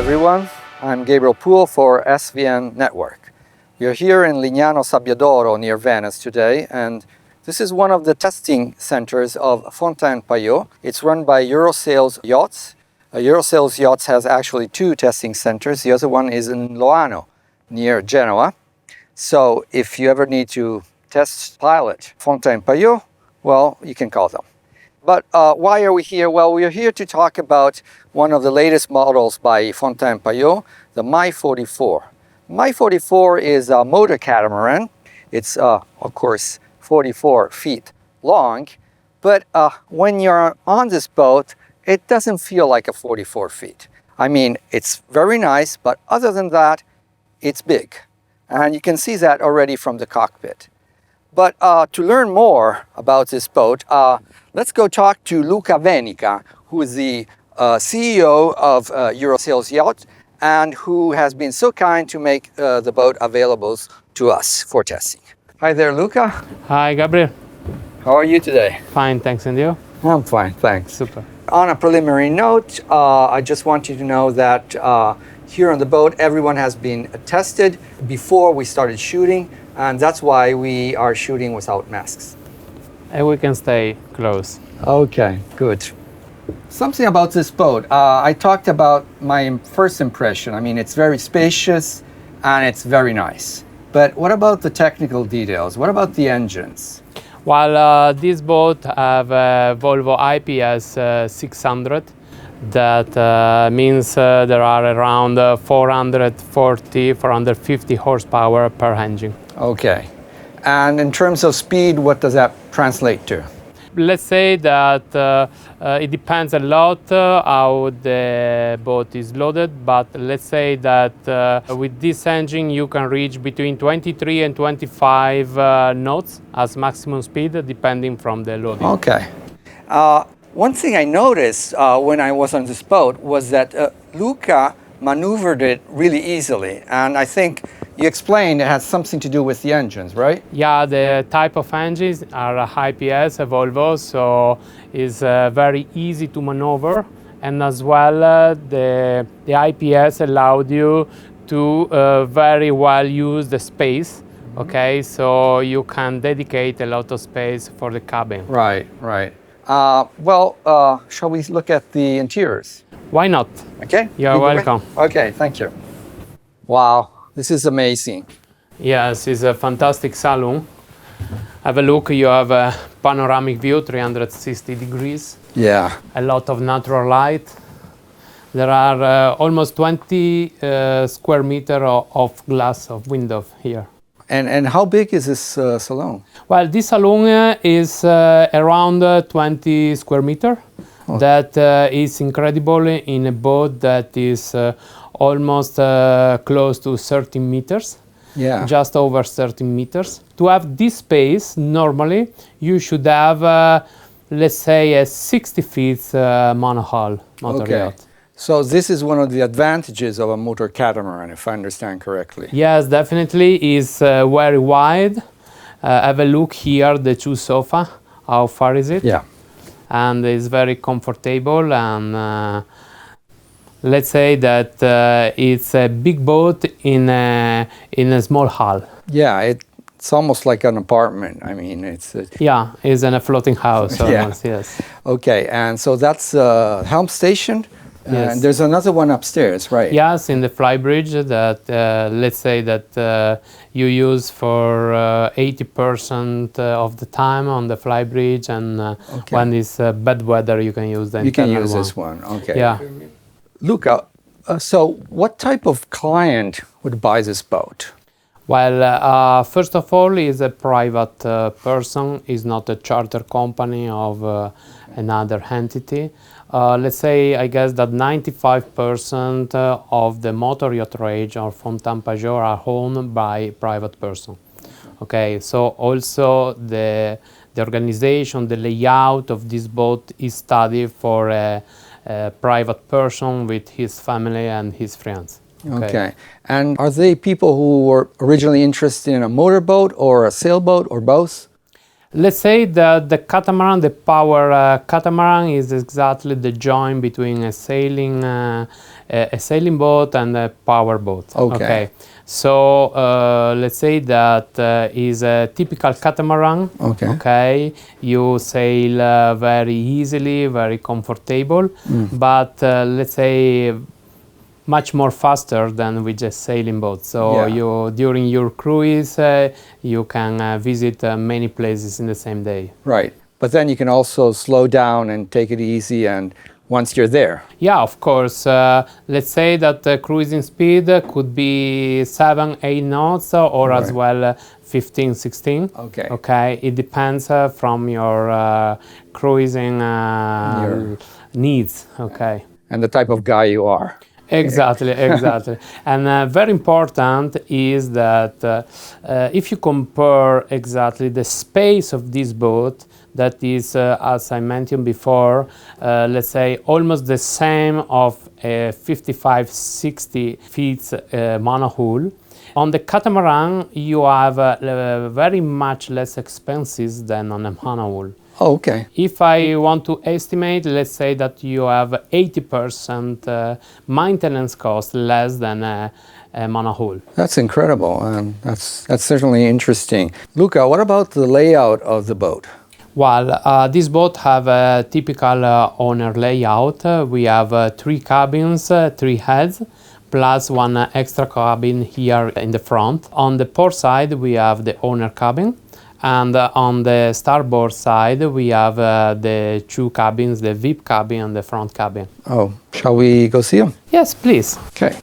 everyone. I'm Gabriel Poole for SVN Network. We are here in Lignano Sabbiadoro near Venice today, and this is one of the testing centers of Fountaine Pajot. It's run by Eurosail Yachts. Eurosail Yachts has actually two testing centers. The other one is in Loano, near Genoa. So if you ever need to test pilot Fountaine Pajot, well, you can call them. But why are we here? Well, we are here to talk about one of the latest models by Fountaine Pajot, the MY44. MY44 is a motor catamaran. It's, of course, 44 feet long, but when you're on this boat, it doesn't feel like a 44 feet. I mean, it's very nice, but other than that, it's big. And you can see that already from the cockpit. But to learn more about this boat, let's go talk to Luca Venica, who is the CEO of Eurosail Yacht and who has been so kind to make the boat available to us for testing. Hi there, Luca. Hi, Gabriel. How are you today? Fine, thanks. And you? I'm fine, thanks. Super. On a preliminary note, I just want you to know that here on the boat, everyone has been tested before we started shooting, and that's why we are shooting without masks. And we can stay close. Okay, good. Something about this boat. I talked about my first impression. I mean, it's very spacious and it's very nice. But what about the technical details? What about the engines? Well, this boat have a Volvo IPS 600. That means there are around 440, 450 horsepower per engine. Okay. And in terms of speed, what does that translate to? Let's say that it depends a lot how the boat is loaded, but let's say that with this engine you can reach between 23 and 25 knots as maximum speed, depending from the loading. Okay. One thing I noticed when I was on this boat was that Luca maneuvered it really easily, and I think you explained it has something to do with the engines, right? Yeah, the type of engines are a IPS, a Volvo, so it's very easy to maneuver, and as well the IPS allowed you to very well use the space. Okay, so you can dedicate a lot of space for the cabin. Right, right. Shall we look at the interiors? Why not? Okay. You're welcome. Okay, thank you. Wow, this is amazing. Yes, it's a fantastic Salon. Have a look, you have a panoramic view, 360 degrees. Yeah. A lot of natural light. There are almost 20 square meter of glass of window here. And how big is this salon? Well, this salon is around 20 square meter. Oh. That is incredible in a boat that is almost close to 13 meters. Yeah. Just over 13 meters. To have this space, normally, you should have, let's say, a 60 feet monohull motor yacht. So this is one of the advantages of a motor catamaran, if I understand correctly. Yes, definitely. It's very wide. Have a look here, the two sofa. How far is it? Yeah. And it's very comfortable, and let's say that it's a big boat in a small hull. Yeah, it's almost like an apartment. I mean, it's in a floating house almost. Yeah. Yes. Okay, and so that's helm station. Yes. And there's another one upstairs, right? Yes, in the fly bridge that let's say that you use for 80% of the time on the fly bridge, and when it's bad weather, you can use the internal one. You can use this one, okay. Yeah. Luca, so what type of client would buy this boat? Well, first of all, is a private person, is not a charter company of another entity. Let's say, I guess that 95% of the motor yacht range of Fountaine Pajot are owned by private person. Okay, so also the organization, the layout of this boat is studied for a private person with his family and his friends. Okay. And are they people who were originally interested in a motorboat or a sailboat or both? Let's say that the catamaran, the power catamaran, is exactly the joint between a sailing boat and a power boat. Okay. So let's say that is a typical catamaran. Okay. Okay. You sail very easily, very comfortable, but let's say much more faster than with a sailing boat. So you during your cruise you can visit many places in the same day. Right. But then you can also slow down and take it easy and once you're there. Yeah, of course. Let's say that the cruising speed could be 7-8 knots or as well 15-16. Okay. Okay. It depends from your cruising needs. Okay. And the type of guy you are. Exactly, exactly. And very important is that if you compare exactly the space of this boat, that is, as I mentioned before, let's say almost the same of a 55-60 feet monohull. On the catamaran, you have very much less expenses than on a monohull. Oh, okay. If I want to estimate, let's say that you have 80% maintenance cost less than a monohull. That's incredible, and that's certainly interesting. Luca, what about the layout of the boat? Well, this boat have a typical owner layout. We have 3 cabins, 3 heads, plus 1 extra cabin here in the front. On the port side, we have the owner cabin. And on the starboard side, we have the 2 cabins, the VIP cabin and the front cabin. Oh, shall we go see them? Yes, please. Okay.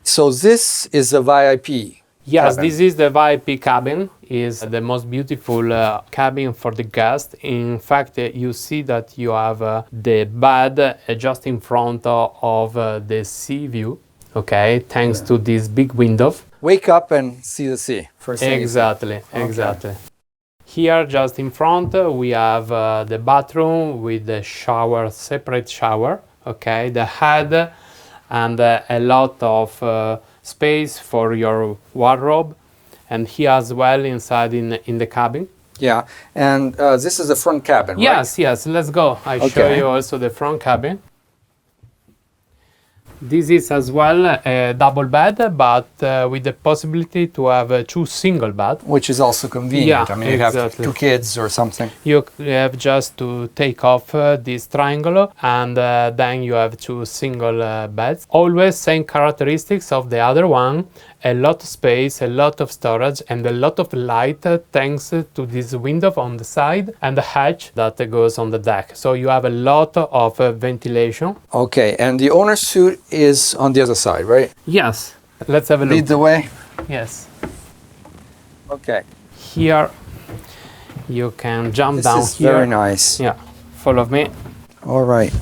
So this is a VIP. Yes, cabin. this is the VIP cabin. Is the most beautiful cabin for the guest. In fact, you see that you have the bed just in front of the sea view. Okay, thanks to this big window. Wake up and see the sea. First thing Exactly, exactly. Here, just in front, we have the bathroom with the shower, separate shower. Okay, the head and a lot of space for your wardrobe. And here as well inside in the cabin. Yeah, and this is the front cabin, right? Yes, yes, let's go. I show you also the front cabin. This is as well a double bed, but with the possibility to have 2 single beds. Which is also convenient. Yeah, I mean, you have 2 kids or something. You have just to take off this triangle and then you have 2 single beds. Always same characteristics of the other one. A lot of space, a lot of storage and a lot of light thanks to this window on the side and the hatch that goes on the deck. So you have a lot of ventilation. Okay, and the owner's suite is on the other side, right? Yes. Let's have a look. Lead the way. Yes. Okay. Here you can jump This down is here. very nice. Yeah. Follow me. All right.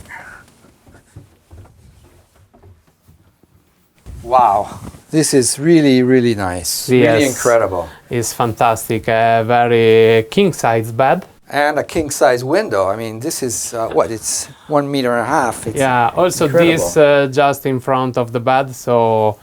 Wow. This is really, really nice. Yes. Really incredible. It's fantastic. A very king-size bed. And a king-size window. I mean, this is, what, it's 1.5 meters. It's yeah, also incredible. this just in front of the bed, so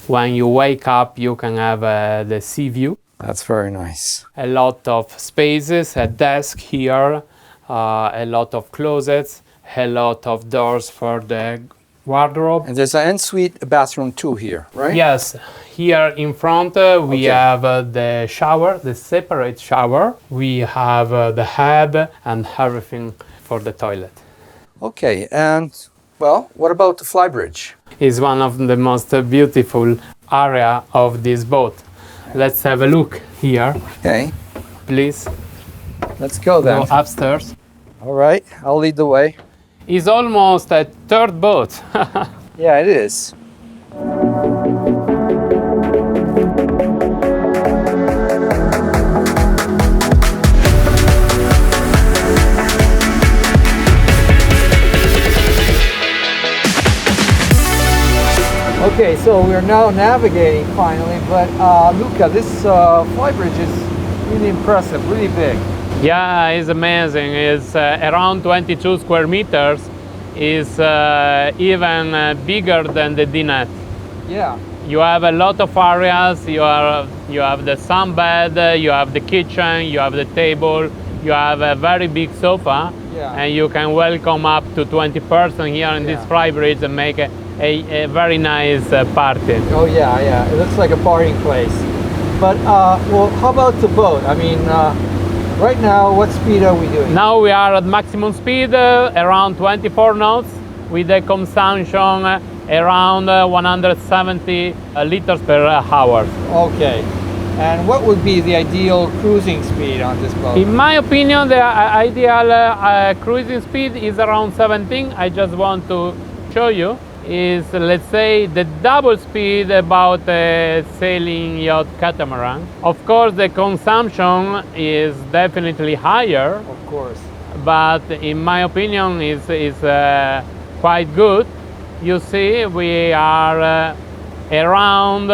when you wake up you can have the sea view. That's very nice. A lot of spaces, a desk here, a lot of closets, a lot of doors for the wardrobe. And there's an ensuite bathroom too here, right? Yes, here in front we have the shower, the separate shower. We have the head and everything for the toilet. Okay, and well, what about the flybridge? It's one of the most beautiful area of this boat. Let's have a look here. Okay, Please let's go then. go upstairs. All right, I'll lead the way. It's almost a 3rd boat. Yeah, it is. Okay, so we're now navigating finally, but Luca, this flybridge is really impressive, really big. Yeah, it's amazing. It's around 22 square meters is even bigger than the dinette. Yeah. You have a lot of areas. You have the sunbed, you have the kitchen, you have the table, you have a very big sofa, Yeah. and you can welcome up to 20 persons here in this fly bridge and make a very nice party. Oh yeah, yeah. It looks like a partying place. But well, how about the boat? I mean, right now, what speed are we doing? Now we are at maximum speed, around 24 knots, with a consumption around 170 liters per hour. Okay. And what would be the ideal cruising speed on this boat? In my opinion, the ideal cruising speed is around 17. I just want to show you. Is, let's say, the double speed about a sailing yacht catamaran. Of course, the consumption is definitely higher. Of course. But in my opinion, is quite good. You see, we are around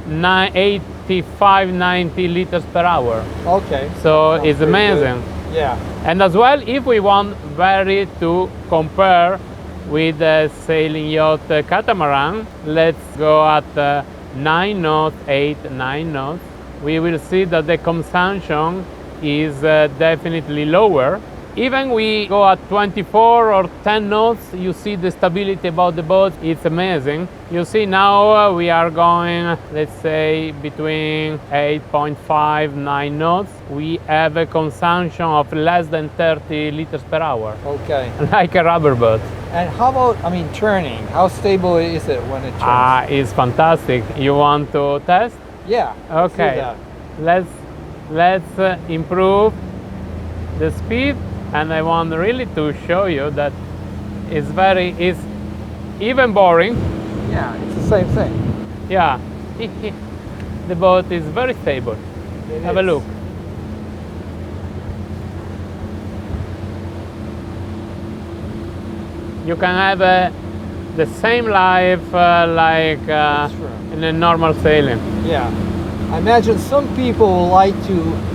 85-90 liters per hour. Okay. So it's amazing. Good. Yeah. And as well, if we want very to compare with the sailing yacht catamaran, let's go at 9 knots, 8-9 knots. We will see that the consumption is definitely lower. Even we go at 24 or 10 knots, you see the stability about the boat, it's amazing. You see now we are going, let's say, between 8.5-9 knots. We have a consumption of less than 30 liters per hour. Okay. Like a rubber boat. And how about, I mean, turning? How stable is it when it turns? It's fantastic. You want to test? Yeah. Okay. Let's improve the speed. And I want really to show you that it's even boring. Yeah, it's the same thing. Yeah, the boat is very stable. Have a look. You can have the same life like in a normal sailing. Yeah. I imagine some people like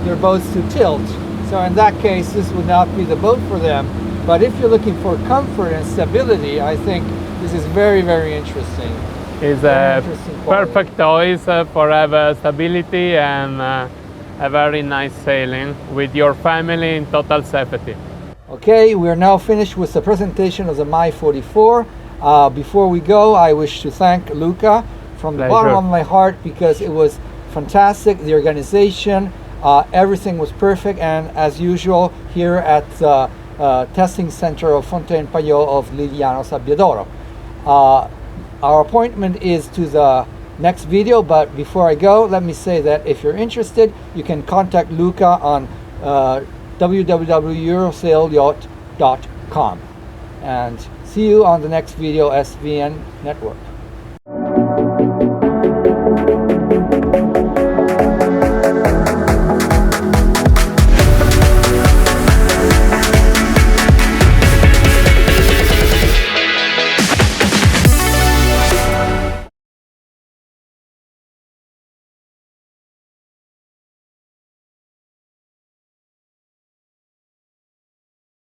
their boats to tilt. So in that case, this would not be the boat for them. But if you're looking for comfort and stability, I think this is very, very interesting. It's a perfect choice for have stability and a very nice sailing with your family in total safety. Okay, we're now finished with the presentation of the MY44. Before we go, I wish to thank Luca from the bottom of my heart because it was fantastic. The organization, everything was perfect, and as usual here at the testing center of Fountaine Pajot of Lignano Sabbiadoro. Our appointment is to the next video, but before I go, let me say that if you're interested, you can contact Luca on www.eurosailyacht.com. And see you on the next video, SVN Network.